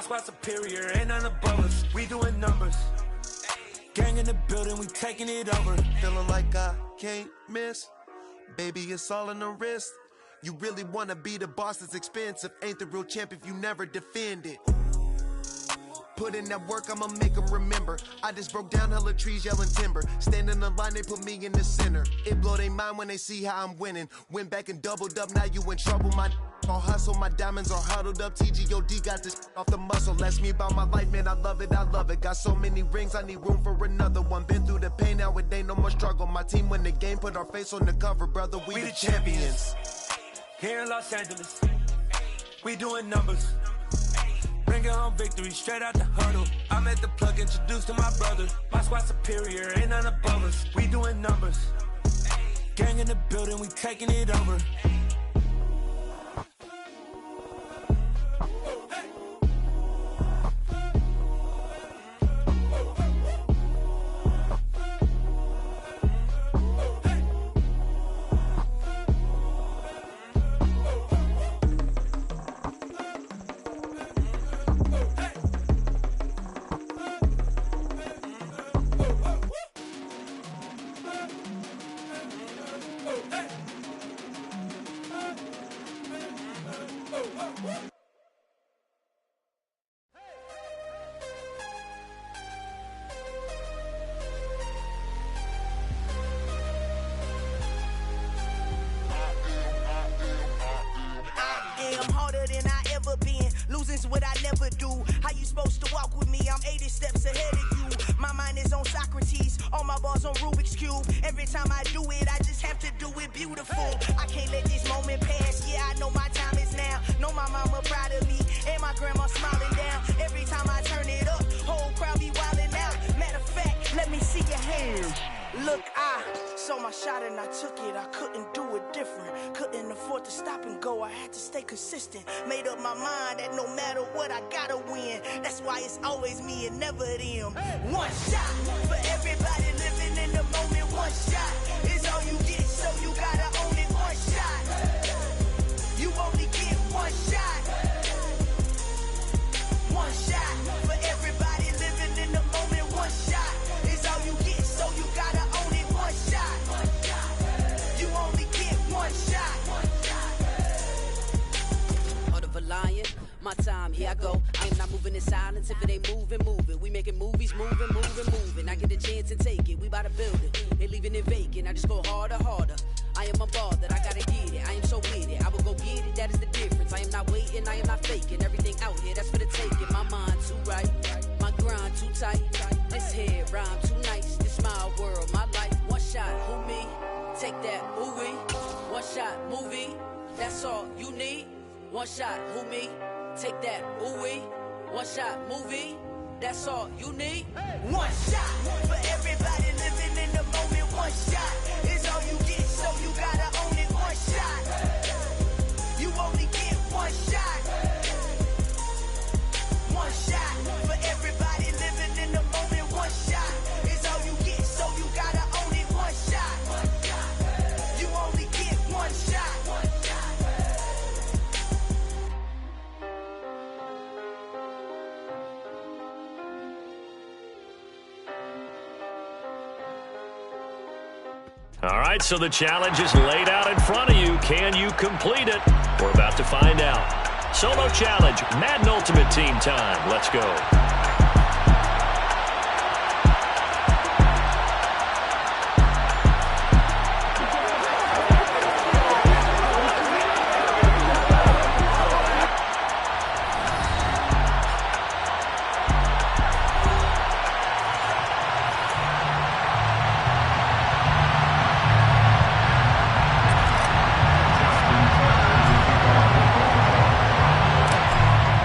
squad superior, ain't none above us. We doing numbers. Gang in the building, we taking it over. Feeling like I can't miss. Baby, it's all in the wrist. You really wanna be the boss, it's expensive. Ain't the real champ if you never defend it. Put in that work, I'ma make them remember. I just broke down hella trees, yelling timber. Stand in the line, they put me in the center. It blow their mind when they see how I'm winning. Went back and doubled up, now you in trouble. My all hustle, my diamonds are huddled up. TGOD got this off the muscle. Ask me about my life, man, I love it, I love it. Got so many rings, I need room for another one. Been through the pain, now it ain't no more struggle. My team win the game, put our face on the cover, brother, we the champions. Here in Los Angeles, we doing numbers. Bringing home victory straight out the huddle. I'm at the plug, introduced to my brother. My squad superior, ain't none above us. We doing numbers. Gang in the building, we taking it over. Losing's what I never do. How you supposed to walk with me? I'm 80 steps ahead of you. My mind is on Socrates, all my balls on Rubik's Cube. Every time I do it, I just have to do it beautiful. I can't let this moment pass. Yeah, I know my time is now. Know my mama proud of me, and my grandma smiling down. Every time I turn it up, whole crowd be wildin' out. Matter of fact, let me see your hands. Look, I saw my shot and I took it. I couldn't do it different. Couldn't afford to stop and go. I had to stay consistent. Made up my mind that no matter what, I gotta win. That's why it's always me and never them. One shot for everybody living in the moment. One shot is all you get, so you gotta own it. One shot. You only get one shot. One shot for everybody living in the moment. One shot is all you get, so you gotta own it. One shot. You only get one shot. Heart of a lion, my time, here I go. I am not moving in silence. If it ain't moving, moving. We making movies, moving, moving, moving. I get a chance and take it. We bout to build it. They leaving it vacant. I just go harder, harder. I am a ball that I gotta get it. I am so with it. I will go get it. That is the difference. I am not waiting. I am not faking. Everything out here, that's for the taking. My mind too right. My grind too tight. This head rhyme too nice. This my world, my life. One shot, who me? Take that, ooh-wee. One shot, movie. That's all you need. One shot, who me? Take that, ooh-wee. One shot, movie. That's all you need. One shot for everybody living in the moment. One shot is all you get, so you gotta own it. One shot. You only get one shot. One shot for everybody living in the moment. One shot is all you get, so you gotta own it. One shot. You only get one shot. All right, so the challenge is laid out in front of you. Can you complete it? We're about to find out. Solo challenge, Madden Ultimate Team time. Let's go.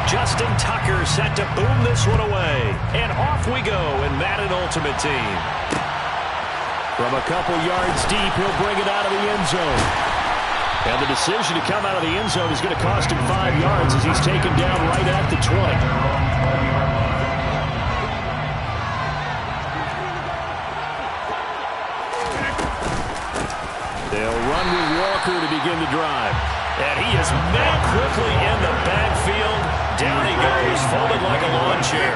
Justin Tucker set to boom this one away. And off we go in Madden Ultimate Team. From a couple yards deep, he'll bring it out of the end zone. And the decision to come out of the end zone is going to cost him 5 yards as he's taken down right at the 20. They'll run with Walker to begin the drive. And he is met quickly in the backfield. Down he goes, folded like a lawn chair.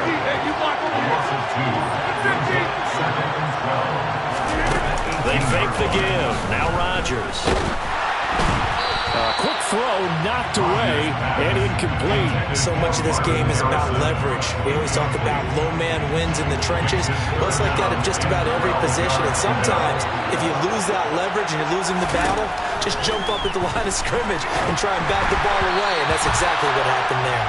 They fake the give. Now Rodgers. Quick throw, knocked away, and incomplete. So much of this game is about leverage. We always talk about low man wins in the trenches. Well, it's like that in just about every position. And sometimes, if you lose that leverage and you're losing the battle, just jump up at the line of scrimmage and try and bat the ball away. And that's exactly what happened there.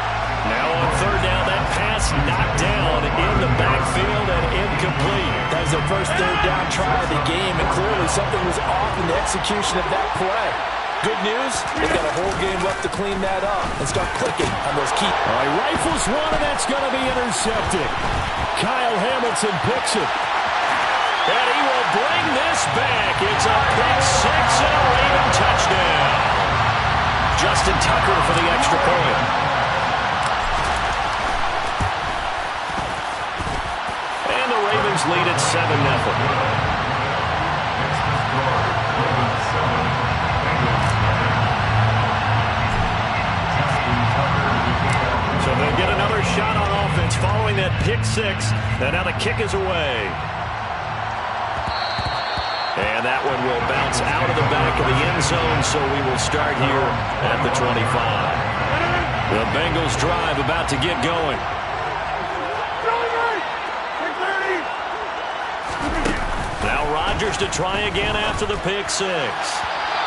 Now on third down, that pass knocked down in the backfield and incomplete. That was their first third down try of the game, and clearly something was off in the execution of that play. Good news, they've got a whole game left to clean that up and start clicking on those key. All right, rifles one, and that's going to be intercepted. Kyle Hamilton picks it. And he will bring this back. It's a pick six and a Raven touchdown. Justin Tucker for the extra point. And the Ravens lead at 7-0. So they'll get another shot on offense following that pick six. And now the kick is away. And that one will bounce out of the back of the end zone, so we will start here at the 25. The Bengals drive about to get going. Now Rodgers to try again after the pick six.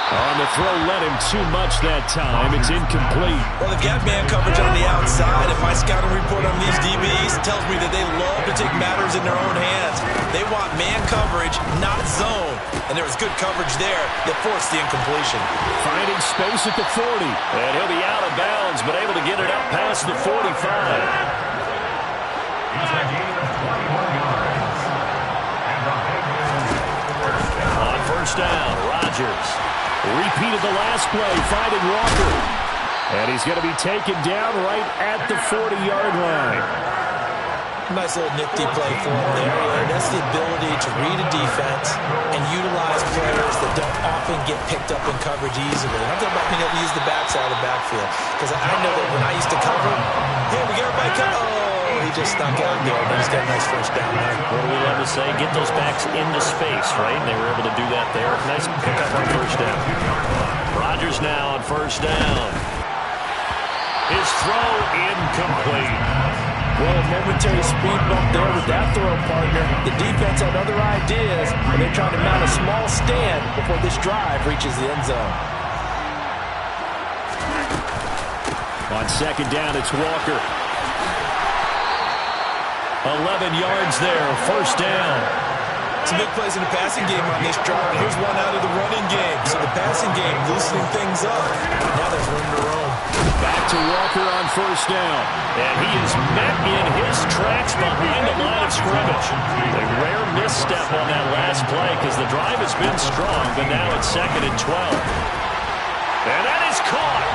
On the throw, led him too much that time. It's incomplete. Well, they've got man coverage on the outside, and my scouting report on these DBs tells me that they love to take matters in their own hands. They want man coverage, not zone. And there was good coverage there that forced the incompletion. Finding space at the 40. And he'll be out of bounds, but able to get it up past the 45. On first down, Rodgers. Repeated the last play, finding Walker. And he's going to be taken down right at the 40-yard line. Nice little nifty play for him there. And that's the ability to read a defense and utilize players that don't often get picked up in coverage easily. I'm talking about being able to use the backside of the backfield. Because I know that when I used to cover, hey, we got everybody cover. Oh, he just snuck out there. And he's got a nice first down there. What do we love to say? Get those backs into space, right? And they were able to do that there. Nice pickup on first down. Rodgers now on first down. His throw incomplete. Well, a momentary speed bump there with that throw, partner. The defense had other ideas, and they're trying to mount a small stand before this drive reaches the end zone. On second down, it's Walker. 11 yards there, first down. Some big plays in the passing game on this drive. Here's one out of the running game. So the passing game loosening things up. Now there's room to roam. Back to Walker on first down. And he is met in his tracks behind the line of scrimmage. A rare misstep on that last play because the drive has been strong, but now it's 2nd and 12. And that is caught.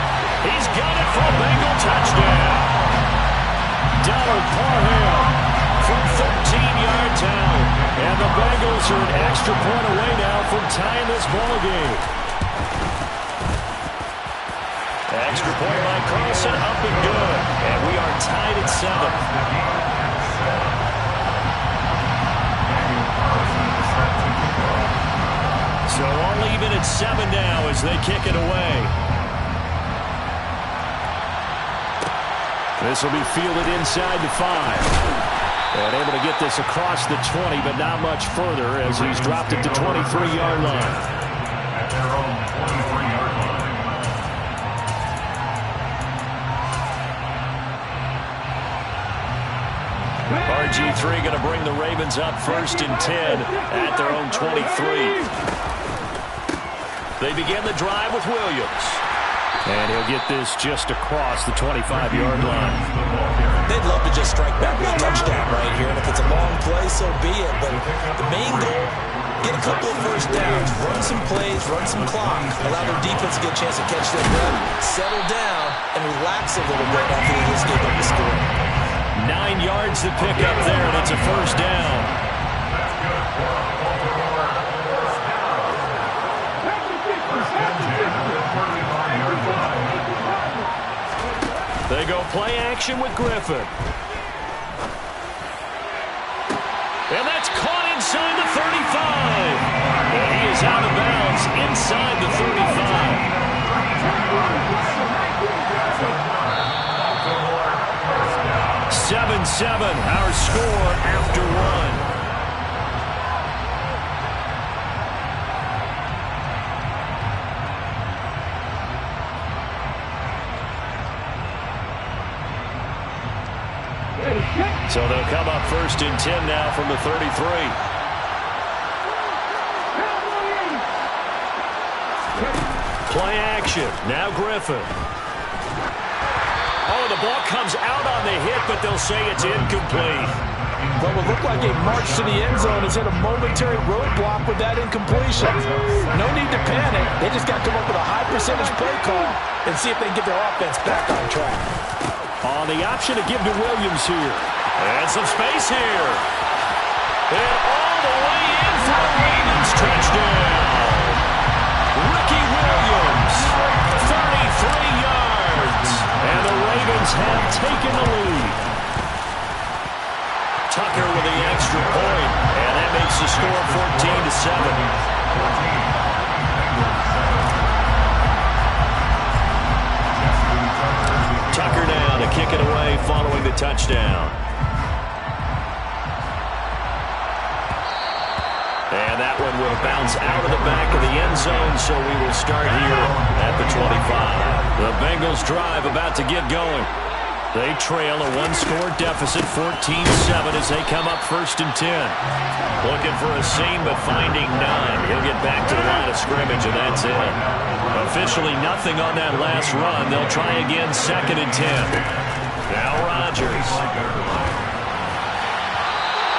He's got it for a Bengal touchdown. Donald Parham from 13 yards out. And the Bengals are an extra point away now from tying this ball game. Extra point by Carlson, up and good. And we are tied at 7. So all even at 7 now as they kick it away. This will be fielded inside the 5. And able to get this across the 20, but not much further as he's dropped it to 23-yard line. At their own 23-yard line. RG3 going to bring the Ravens up 1st and 10 at their own 23. They begin the drive with Williams. And he'll get this just across the 25-yard line. They'd love to just strike back with a touchdown right here. And if it's a long play, so be it. But the main goal, get a couple of first downs, run some plays, run some clock, allow their defense to get a chance to catch their breath, settle down, and relax a little bit after they just gave up the score. 9 yards to pick up there, and it's a first down. They go They'll play action with Griffin. And that's caught inside the 35. And he is out of bounds inside the 35. 7-7, our score after one. So they'll come up 1st and 10 now from the 33. Play action. Now Griffin. Oh, the ball comes out on the hit, but they'll say it's incomplete. Well, it looked like a march to the end zone has hit a momentary roadblock with that incompletion. No need to panic. They just got to come up with a high percentage play call and see if they can get their offense back on track. On the option to give to Williams here. And some space here. And all the way in for a Ravens touchdown. Ricky Williams, 33 yards. And the Ravens have taken the lead. Tucker with the extra point. And that makes the score 14-7. Tucker now to kick it away following the touchdown. And that one will bounce out of the back of the end zone, so we will start here at the 25. The Bengals drive about to get going. They trail a one-score deficit, 14-7, as they come up 1st and 10. Looking for a seam, but finding none. He'll get back to the line of scrimmage, and that's it. Officially nothing on that last run. They'll try again 2nd and 10. Now Rodgers.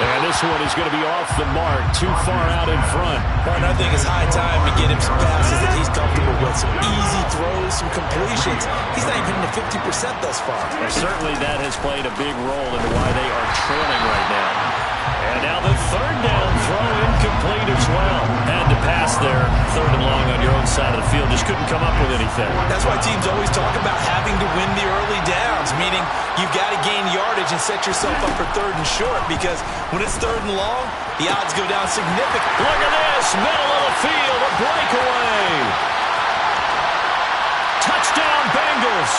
And this one is going to be off the mark, too far out in front. Well, I think it's high time to get him some passes that he's comfortable with. Some easy throws, some completions. He's not even hitting the 50% thus far. And certainly that has played a big role into why they are trailing right now. And now the 3rd down throw incomplete as well. Had to pass there, 3rd and long on your own side of the field. Just couldn't come up with anything. That's why teams always talk about having to win the early downs, meaning you've got to gain yardage and set yourself up for 3rd and short, because when it's 3rd and long, the odds go down significantly. Look at this, middle of the field, a breakaway. Touchdown Bengals.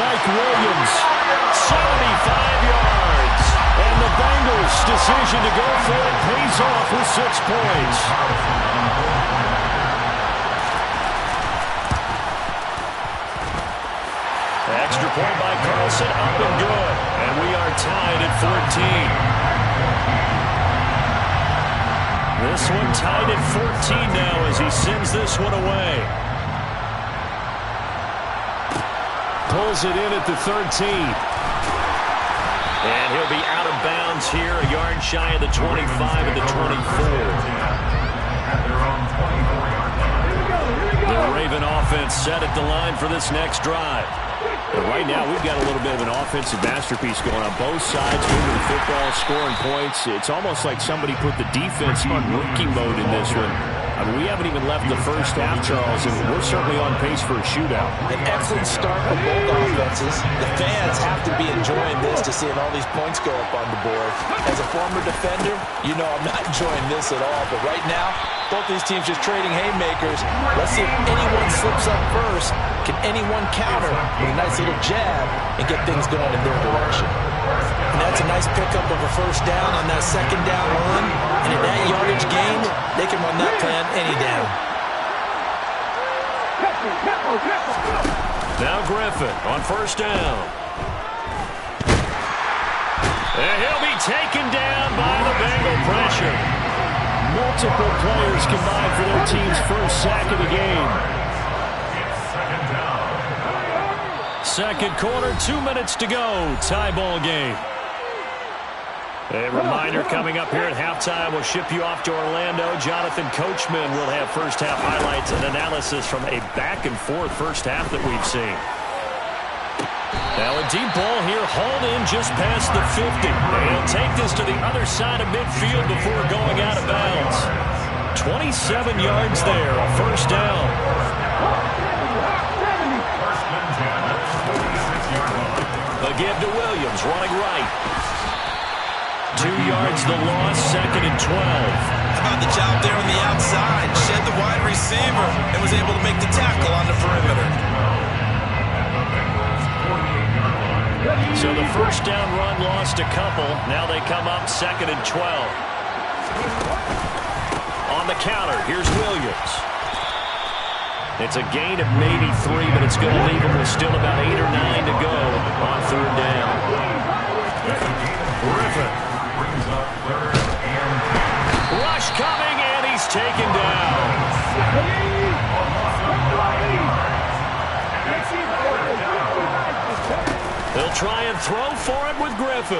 Mike Williams, 75 yards. And the Bengals' decision to go for it pays off with 6 points. Extra point by Carlson, up and good. And we are tied at 14. This one tied at 14 now as he sends this one away. Pulls it in at the 13. And he'll be out of bounds here, a yard shy of the 25 and the 24. The Raven offense set at the line for this next drive. But right now, we've got a little bit of an offensive masterpiece going on both sides, moving the football, scoring points. It's almost like somebody put the defense on rookie mode in this one. I mean, we haven't even left the first half, Charles, and we're certainly on pace for a shootout. An excellent start for both offenses. The fans have to be enjoying this to seeing all these points go up on the board. As a former defender, you know I'm not enjoying this at all. But right now, both these teams just trading haymakers. Let's see if anyone slips up first. Can anyone counter with a nice little jab and get things going in their direction? And that's a nice pickup of a 1st down on that 2nd down run. And in that yardage gain, they can run that plan any down. Now Griffin on 1st down. And he'll be taken down by the Bengal pressure. Multiple players combined for their team's first sack of the game. 2nd quarter, 2 minutes to go. Tie ball game. A reminder coming up here at halftime, we'll ship you off to Orlando. Jonathan Coachman will have first half highlights and analysis from a back-and-forth first half that we've seen. Now a deep ball here, hauled in just past the 50. He'll take this to the other side of midfield before going out of bounds. 27 yards there, a 1st down. give to Williams, running right. 2 yards the loss, 2nd and 12. How about the job there on the outside? Shed the wide receiver and was able to make the tackle on the perimeter. So the first down run lost a couple. Now they come up 2nd and 12. On the counter, here's Williams. It's a gain of maybe 3, but it's going to leave them with still about 8 or 9 to go on 3rd down. Griffin. Rush coming, and he's taken down. They'll try and throw for it with Griffin.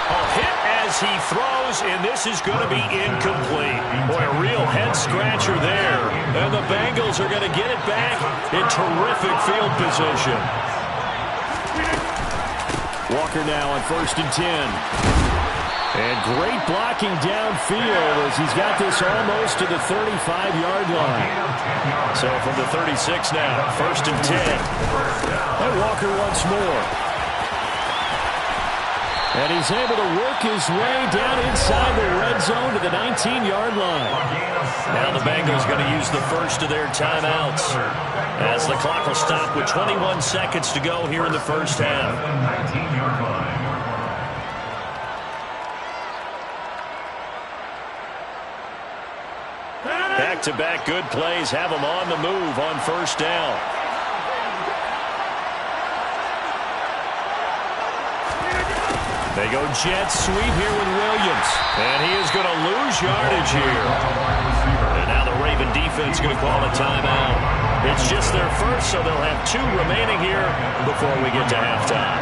A hit as he throws, and this is going to be incomplete. Boy, a real head-scratcher there. And the Bengals are going to get it back in terrific field position. Walker now on 1st and 10. And great blocking downfield as he's got this almost to the 35-yard line. So from the 36 now, 1st and 10. And Walker once more. And he's able to work his way down inside the red zone to the 19-yard line. Now the Bengals going to use the first of their timeouts as the clock will stop with 21 seconds to go here in the first half. 19-yard line. Back-to-back good plays have them on the move on 1st down. They go jet sweep here with Williams. And he is going to lose yardage here. And now the Raven defense going to call a timeout. It's just their first, so they'll have 2 remaining here before we get to halftime.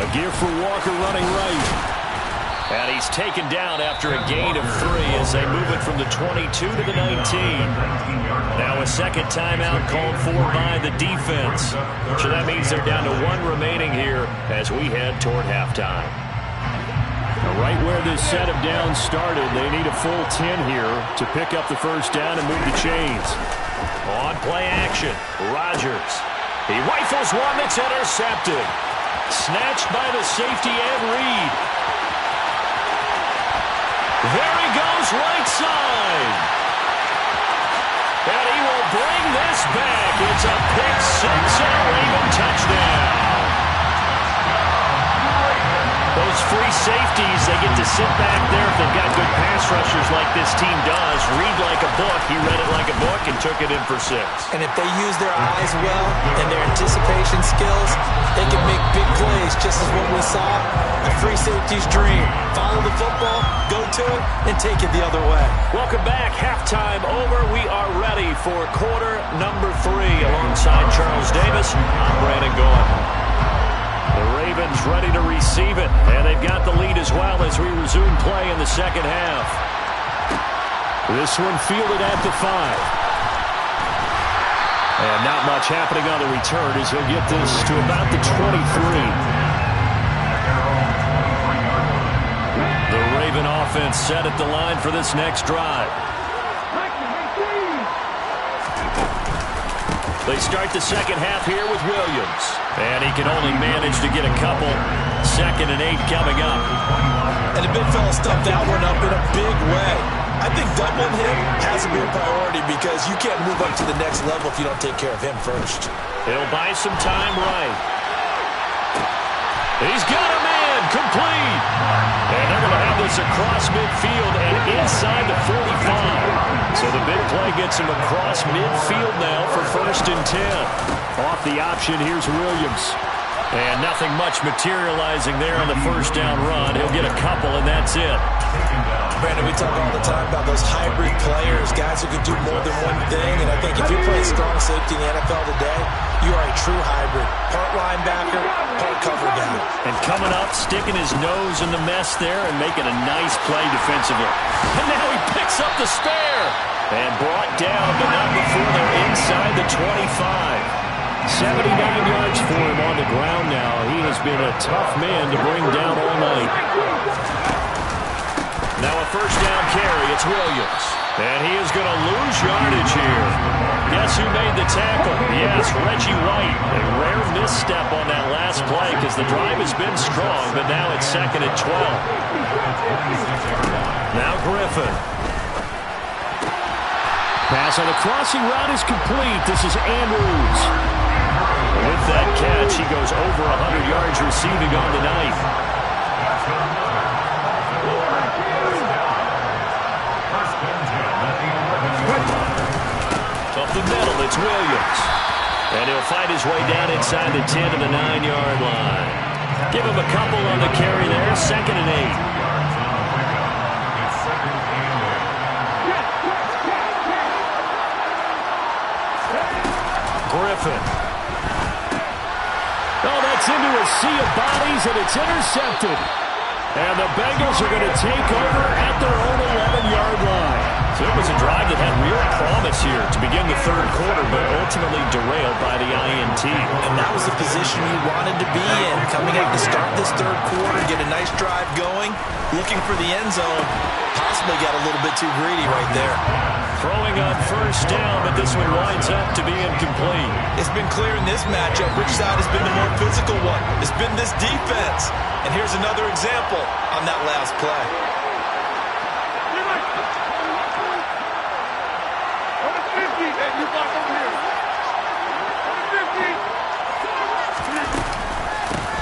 A gear for Walker running right. And he's taken down after a gain of 3 as they move it from the 22 to the 19. Now a second timeout called for by the defense. So that means they're down to 1 remaining here as we head toward halftime. Now right where this set of downs started, they need a full 10 here to pick up the first down and move the chains. On play action, Rodgers. He rifles one that's intercepted. Snatched by the safety Ed Reed. There he goes, right side. And he will bring this back. It's a pick 6 and a Raven touchdown. Those free safeties, they get to sit back there if they've got good pass rushers like this team does. Read like a book. He read it like a book and took it in for 6. And if they use their eyes well and their anticipation skills, they can make big plays, just as what we saw. A free safety's dream. Follow the football, go to it, and take it the other way. Welcome back. Halftime over. We are ready for quarter number 3 alongside Charles Davis. I'm Brandon Gaudin. The Ravens ready to receive it, and they've got the lead as well as we resume play in the second half. This one fielded at the 5. And not much happening on the return as he'll get this to about the 23. The Raven offense set at the line for this next drive. They start the second half here with Williams. And he can only manage to get a couple. 2nd and 8 coming up. And the big fella stuffed that one up in a big way. I think doubling him has to be a priority because you can't move up to the next level if you don't take care of him first. He'll buy some time right. He's got a man complete. And they're going to have this across midfield and inside the 45. So the big play gets him across midfield now for 1st and 10. Off the option, here's Williams. And nothing much materializing there on the first down run. He'll get a couple, and that's it. Brandon, we talk all the time about those hybrid players, guys who can do more than one thing. And I think if you're playing strong safety in the NFL today, you are a true hybrid. Part linebacker, part cover guy. And coming up, sticking his nose in the mess there and making a nice play defensively. And now he picks up the spare. And brought down, but not before they're inside the 25. 79 yards for him on the ground now. He has been a tough man to bring down all night. Now a first down carry. It's Williams. And he is going to lose yardage here. Guess who made the tackle? Yes, Reggie White. A rare misstep on that last play because the drive has been strong, but now it's 2nd and 12. Now Griffin. Pass on the crossing route is complete. This is Andrews. With that catch, he goes over 100 yards receiving on the night. Up the middle, it's Williams. And he'll fight his way down inside the 10 to the 9-yard line. Give him a couple on the carry there, 2nd and 8. Griffin. Oh, that's into a sea of bodies, and it's intercepted. And the Bengals are going to take over at their own 11-yard line. So it was a drive that had real promise here to begin the third quarter, but ultimately derailed by the INT. And that was the position he wanted to be in. Coming out to start this third quarter, get a nice drive going, looking for the end zone. Possibly got a little bit too greedy right there. Throwing on first down, but this one winds up to be incomplete. It's been clear in this matchup which side has been the more physical one. It's been this defense. And here's another example on that last play.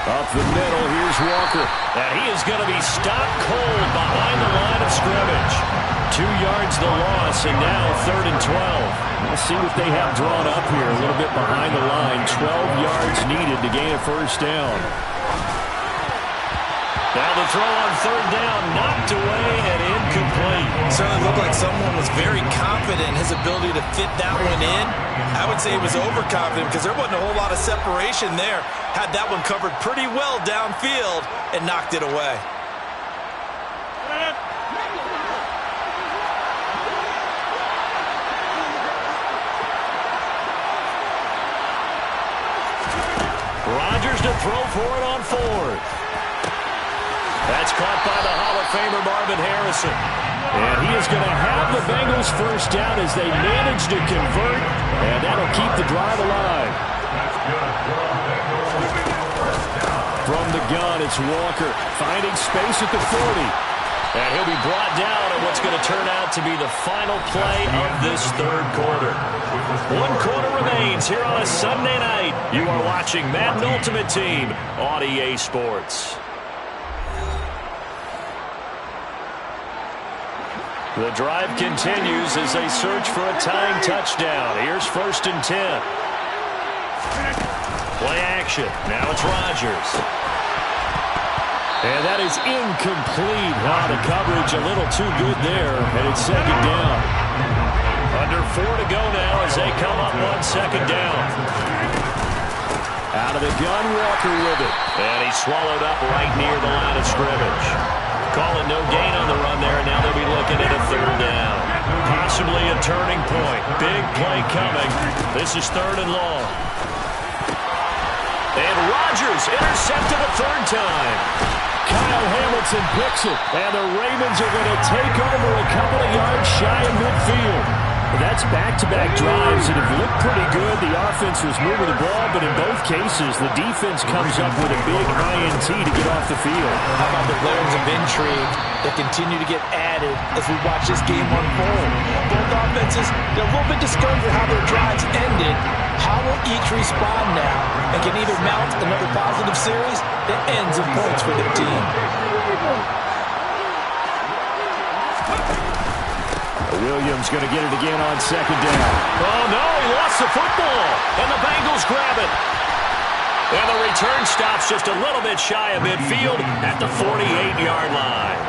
Up the middle, here's Walker. And he is going to be stopped cold behind the line of scrimmage. 2 yards the loss, and now 3rd and 12. We'll see what they have drawn up here. A little bit behind the line. 12 yards needed to gain a first down. Now the throw on 3rd down, knocked away and incomplete. Certainly looked like someone was very confident in his ability to fit that one in. I would say he was overconfident because there wasn't a whole lot of separation there. Had that one covered pretty well downfield and knocked it away. Rodgers to throw for it on 4th. That's caught by the Hall of Famer Marvin Harrison. And he is going to have the Bengals first down as they manage to convert, and that'll keep the drive alive. From the gun, it's Walker finding space at the 40. And he'll be brought down on what's going to turn out to be the final play of this third quarter. 1 quarter remains here on a Sunday night. You are watching Madden Ultimate Team on EA Sports. The drive continues as they search for a tying touchdown. Here's 1st and 10. Play action. Now it's Rodgers. And that is incomplete. The coverage a little too good there, and it's 2nd down. Under 4 to go now as they come up on 2nd down. Out of the gun, Walker with it. And he's swallowed up right near the line of scrimmage. Call it no gain on the run there, and now they'll be looking at a 3rd down. Possibly a turning point. Big play coming. This is 3rd and long. And Rodgers intercepted a 3rd time. Kyle Hamilton picks it, and the Ravens are going to take over a couple of yards shy of midfield. That's back-to-back drives that have looked pretty good. The offense was moving the ball, but in both cases, the defense comes up with a big INT to get off the field. How about the layers of intrigue that continue to get added as we watch this game unfold? Both offenses, they're a little bit discouraged with how their drives ended. How will each respond now and can either mount another positive series that ends in points for their team? Williams going to get it again on 2nd down. Oh, no, he lost the football, and the Bengals grab it. And the return stops just a little bit shy of midfield at the 48-yard line.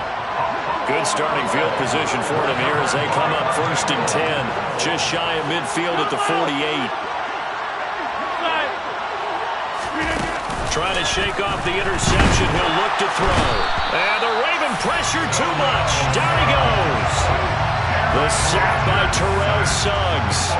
Good starting field position for them here as they come up 1st and 10, just shy of midfield at the 48. Trying to shake off the interception. He'll look to throw. And the Raven pressure too much. Down he goes. The sack by Terrell Suggs.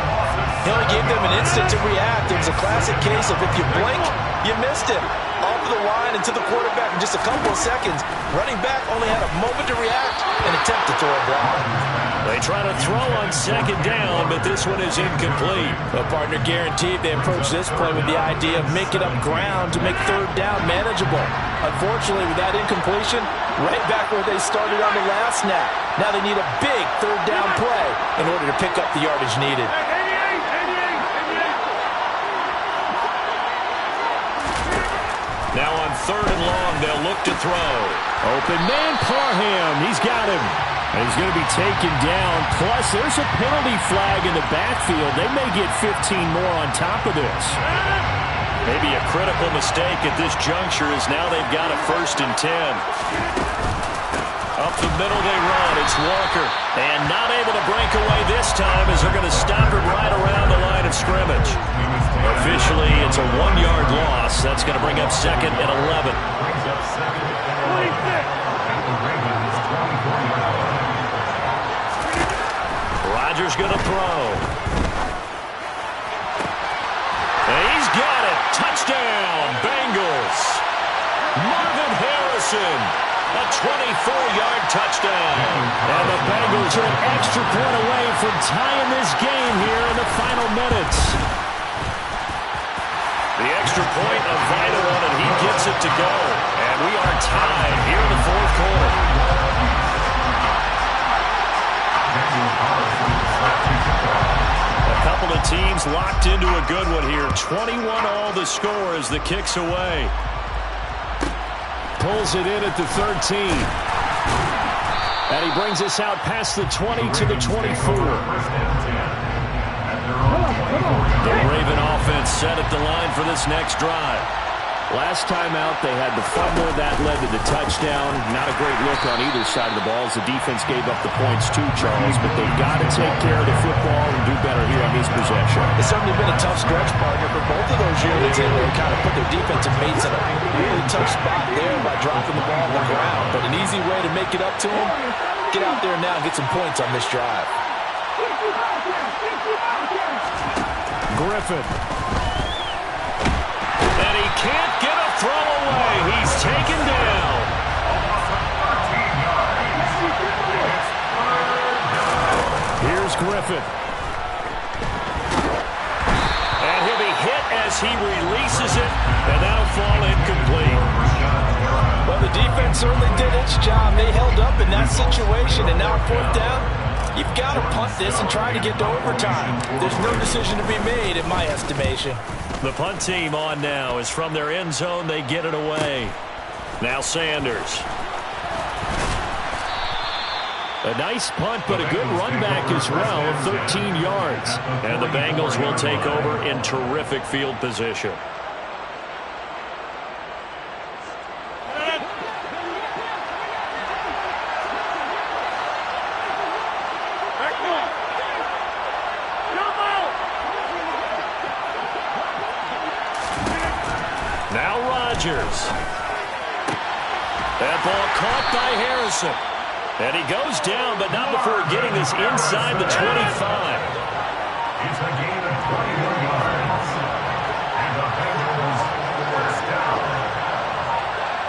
He only gave them an instant to react. It was a classic case of if you blink, you missed it. All the line and to the quarterback in just a couple of seconds. Running back only had a moment to react and attempt to throw a block. They try to throw on second down, but this one is incomplete. The partner guaranteed they approached this play with the idea of making up ground to make third down manageable. Unfortunately, with that incompletion, right back where they started on the last snap. Now they need a big third down play in order to pick up the yardage needed. Now on third and long, they'll look to throw. Open man, Parham. He's got him. And he's going to be taken down. Plus, there's a penalty flag in the backfield. They may get 15 more on top of this. Maybe a critical mistake at this juncture is now they've got a 1st and 10. Up the middle they run. It's Walker. And not able to break away this time as they're going to stop him right around the line of scrimmage. Officially, it's a 1-yard loss. That's going to bring up 2nd and 11. Rodgers going to throw. And he's got it. Touchdown, Bengals. Marvin Harrison, a 24-yard touchdown. And the Bengals are an extra point away from tying this game here in the final minutes. The extra point, a vital one, and he gets it to go. And we are tied here in the 4th quarter. A couple of teams locked into a good one here. 21-all the score as the kick's away. Pulls it in at the 13. And he brings us out past the 20 to the 24. The Raven offense set at the line for this next drive. Last time out, they had the fumble. That led to the touchdown. Not a great look on either side of the ball as the defense gave up the points too, Charles. But they've got to take care of the football and do better here on this possession. It's certainly been a tough stretch, partner, for both of those units. And they kind of put their defensive mates in a really tough spot there by dropping the ball on the ground. But an easy way to make it up to them, get out there now and get some points on this drive. Griffin. And he can't get a throw away. He's taken down. Here's Griffin. And he'll be hit as he releases it, and that'll fall incomplete. Well, the defense certainly did its job. They held up in that situation, and now 4th down. You've got to punt this and try to get to overtime. There's no decision to be made, in my estimation. The punt team on now is from their end zone. They get it away. Now Sanders. A nice punt, but a good run back as well, 13 yards. And the Bengals will take over in terrific field position. Now Rodgers. That ball caught by Harrison. And he goes down, but not before getting this inside the 25. It's a gain of 21 yards. And the Bengals first down.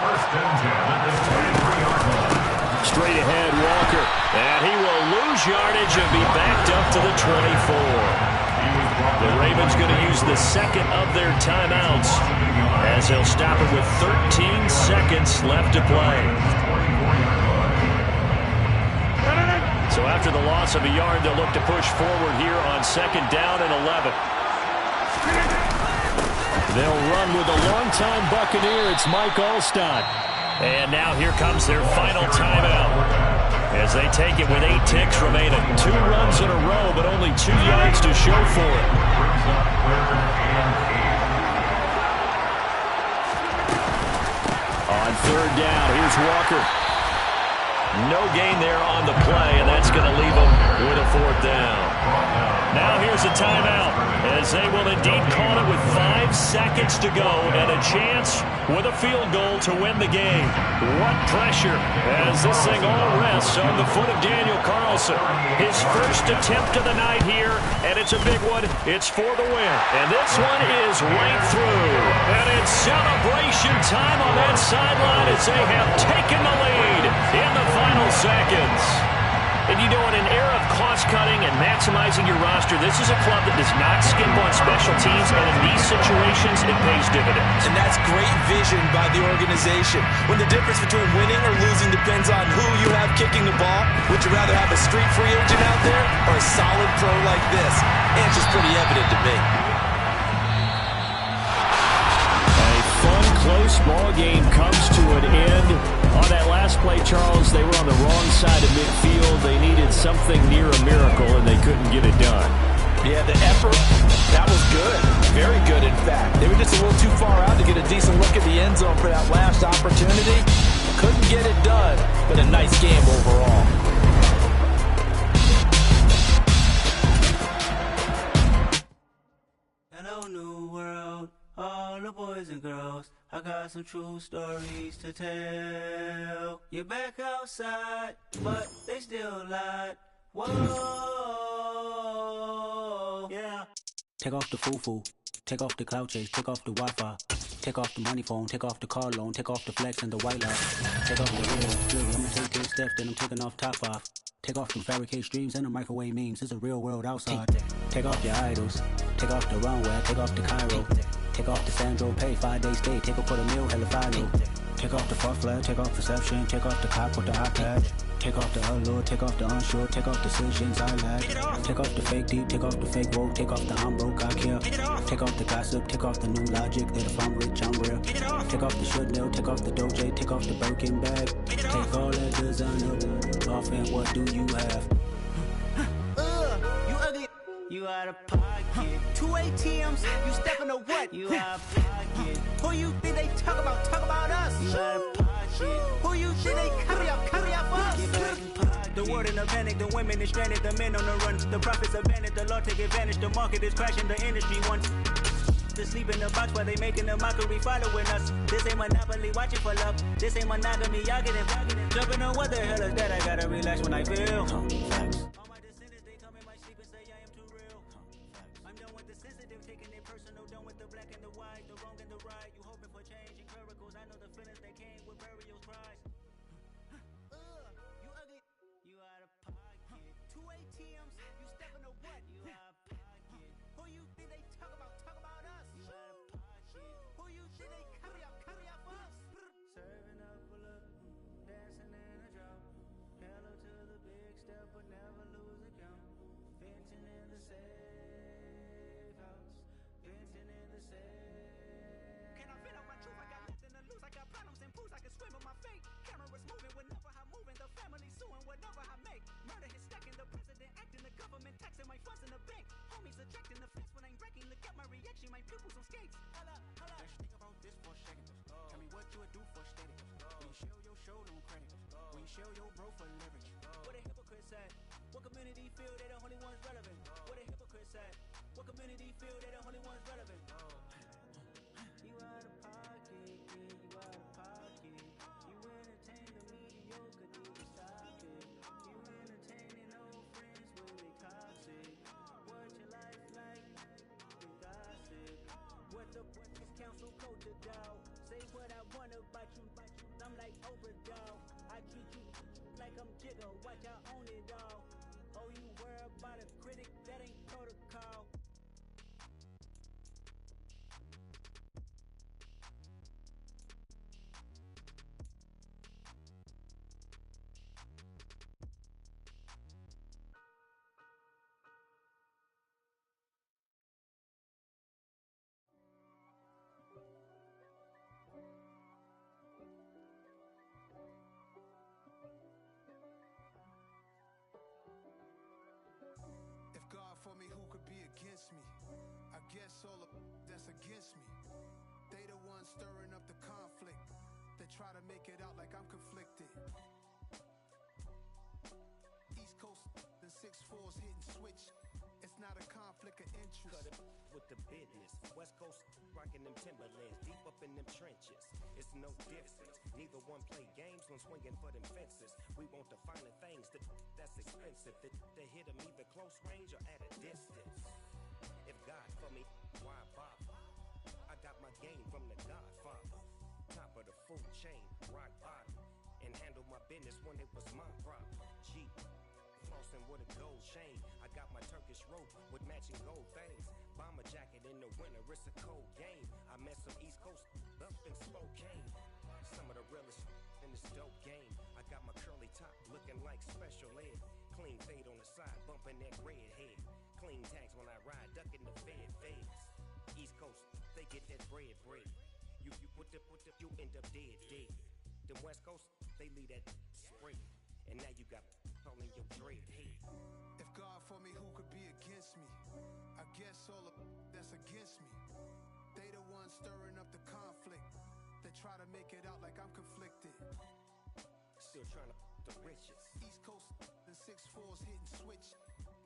1st and 10 at the 23-yard line. Straight ahead, Walker. And he will lose yardage and be backed up to the 24. The Ravens going to use the 2nd of their timeouts as they'll stop it with 13 seconds left to play. So after the loss of a yard, they'll look to push forward here on 2nd down and 11. They'll run with a longtime Buccaneer. It's Mike Alstott. And now here comes their final timeout as they take it with 8 ticks remaining. 2 runs in a row, but only 2 yards to show for it. On 3rd down, here's Walker. No gain there on the play, and that's going to leave them with a 4th down. Now here's a timeout as they will indeed call it with 5 seconds to go and a chance with a field goal to win the game. What pressure as this thing all rests on the foot of Daniel Carlson. His first attempt of the night here, and it's a big one. It's for the win. And this one is right through. And in celebration Substitution time on that sideline as they have taken the lead in the final seconds. And you know, in an era of cost-cutting and maximizing your roster, this is a club that does not skimp on special teams, and in these situations, it pays dividends. And that's great vision by the organization. When the difference between winning or losing depends on who you have kicking the ball, would you rather have a street free agent out there or a solid pro like this? Answer's pretty evident to me. Close ball game comes to an end. On that last play, Charles, they were on the wrong side of midfield. They needed something near a miracle, and they couldn't get it done. Yeah, the effort, that was good. Very good, in fact. They were just a little too far out to get a decent look at the end zone for that last opportunity. Couldn't get it done, but a nice game overall. Hello, new world, all the boys and girls. I got some true stories to tell. You're back outside, but they still lied. Whoa, yeah. Take off the foo-foo, take off the cloud chase, take off the Wi-Fi, take off the money phone, take off the car loan, take off the flex and the white lie. Take off the real, I'ma take 10 steps, then I'm taking off top 5. Take off them fabricated streams and the microwave memes. It's a real world outside. Take off your idols. Take off the runway. Take off the Cairo. Take off the Sandro Pay. 5-day stay. Take a quarter meal. Hella final. Take off the far flag. Take off perception. Take off the cop with the iPad. Take off the allure. Take off the unsure. Take off decisions I lag. Take off the fake deep. Take off the fake woke. Take off the I'm broke. I care. Take off the gossip. Take off the new logic that if I'm rich, I'm real. Take off the should know. Take off the Doge. Take off the Birkin bag. Take all that designer off and what do you have? You ugly. You out of pocket. 2 ATMs. You stepping to what? You out of pocket. Who you think they talk about? Talk about us. You out of pocket. Who you think they carry up for us? The world in a panic. The women is stranded. The men on the run. The profits abandoned. The law take advantage. The market is crashing. The industry wants to sleep in the box while they making a mockery following us. This ain't Monopoly, watching for love. This ain't monogamy, y'all getting jumping on what the hell is that? I gotta relax when I feel. All my descendants, they come in my sleep and say I am too real. I'm done with the sensitive, taking it personal. Done with the black and the white, the wrong and the right. You hoping for change and miracles. I know the feelings that came with burial's prize. You ugly. You out of pocket. 2 ATMs, you stepping to what? You out of pocket. Who you think they talk about? Talk about us. You out of pocket. Who you think they carry up for us? Serving up a look, dancing in a drop. Hello to the big step, but never lose a count. Venting in the safe house. Venting in the safe. Can I vent out my truth? I got nothing to lose. I got problems and pools. I can swim with my fate. Cameras moving whenever I'm moving. The family suing whatever I make. Murder is stacking. The president acting. The government taxing my funds in the bank. Homies attracting the fence when I'm wrecking. Look at my reaction. My pupils on skates. Holla, holla. Let's think about this for a second. Tell me what you would do for steady. When you show your show, no credit. When you show your bro for leverage. What a hypocrite said. What community feel they the only ones relevant? What a hypocrite said. What community feel they the only ones relevant? You out of pocket, yeah, you out of pocket. You entertain the mediocre, need to stop it. You entertaining old friends when they toxic. What your life like? The gossip. What the is council culture, dog? Say what I want about you. I'm like Oprah, dog. I treat you like I'm Jigga. Watch I own it all. Oh, you worry about a critic? That ain't protocol. God for me, who could be against me? I guess all of that's against me. They the ones stirring up the conflict. They try to make it out like I'm conflicted. East Coast and 6'4's hitting switch. It's not a conflict of interest. Cut it with the business. West Coast rocking them Timberlands, deep up in them trenches. It's no difference. Neither one play games when swinging for them fences. We want the finer things that's expensive. They hit them either close range or at a distance. If God for me, why bother? I got my game from the Godfather. food chain, rock bottom, and handle my business when it was my problem. G, flossing with a gold chain. I got my Turkish rope with matching gold things. Bomber jacket in the winter, it's a cold game. I met some East Coast up in Spokane. Some of the realest in this dope game. I got my curly top looking like special ed. Clean fade on the side, bumping that red head. Clean tags when I ride, ducking the feds. East Coast, they get that bread. You you end up dead. The West Coast, they leave that spray. And now you got calling your dread head. If God for me, who could be against me? I guess all of that's against me. They the ones stirring up the conflict. They try to make it out like I'm conflicted. Still trying to the riches. East Coast and 6'4s hitting switch.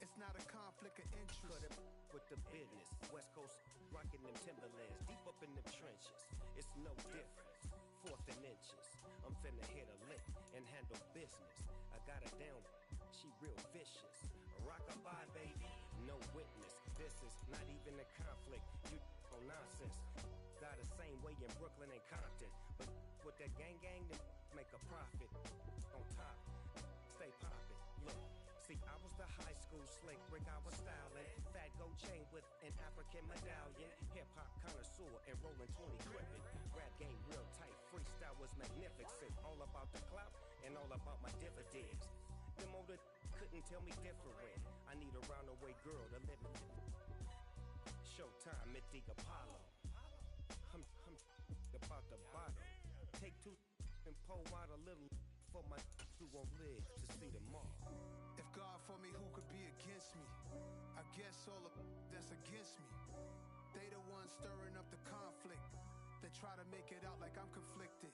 It's not a conflict of interest. Cut it with the business. West Coast rocking them Timberlands, deep up in them trenches. It's no difference. Fourth and inches. I'm finna hit a lick and handle business. I got her down. She real vicious. Rock-a-bye, baby. No witness. This is not even a conflict. You on nonsense. Got the same way in Brooklyn and Compton. But with that gang, then make a profit. On top, stay poppin'. Look, see, I was the high school slick brick, I was styling. Fat gold chain with an African medallion. Hip-hop connoisseur and rolling 20 crippin'. Rap game real tight, freestyle was magnificent. All about the clout and all about my dividends. Them older couldn't tell me different. I need a roundaway girl to live in. Showtime at the Apollo. I'm about the bottom. Take two and pull out a little for my who won't live to see tomorrow. If God for me, who could be against me? I guess all of that's against me. They the ones stirring up the conflict. They try to make it out like I'm conflicted.